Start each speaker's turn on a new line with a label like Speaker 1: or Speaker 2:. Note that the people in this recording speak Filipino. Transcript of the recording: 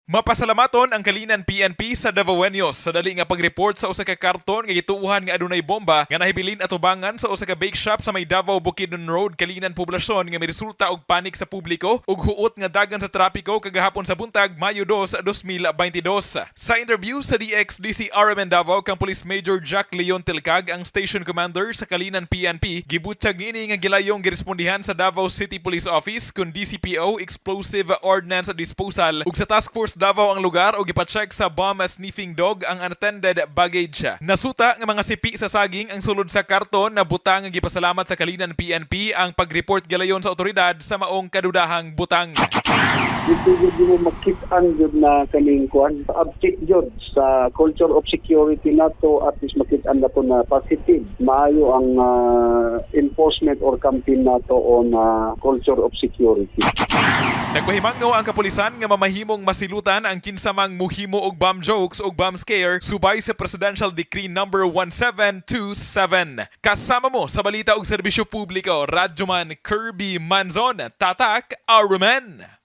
Speaker 1: Mapasalamaton ang kalinan PNP sa Davaoenos sa dali nga pag-report sa usa ka karton nga gituuhan nga adunay bomba nga nahibilin atubangan sa usa ka bake shop sa may Davao Bukidnon Road, kalinan poblasyon nga miresulta og panik sa publiko ug huot nga dagan sa trapiko kagahapon sa buntag Mayo 2, 2022. Sa interview sa DXDC RMN Davao kang Police Major Jack Leon Tilcag, ang station commander sa kalinan PNP, gibutyag niini nga gilayong girespondihan sa Davao City Police Office kun DCPO Explosive Ordnance Disposal ug sa Task Force Davao ang lugar o gipacheck sa bomb sniffing dog ang unattended baggage. Nasuta nga mga sipi sa saging ang sulod sa karton na butang nga gipasalamat sa kalinan PNP ang pag-report galayon sa otoridad sa maong kadudahang butang.
Speaker 2: Dito yun mo makit-an yun na kalingkuan. Uptick yun sa culture of security nato, at least makit-an na po na positive. Maayo ang enforcement or campaign nato on culture of security.
Speaker 1: Nagpahimangno ang kapulisan nga mamahimong masilutan ang kinsamang muhimo og bomb jokes og bomb scare subay sa Presidential Decree number 1727. Kasama mo sa balita og serbisyo publiko, Radyoman Kirby Manzon, Tatak, RMN.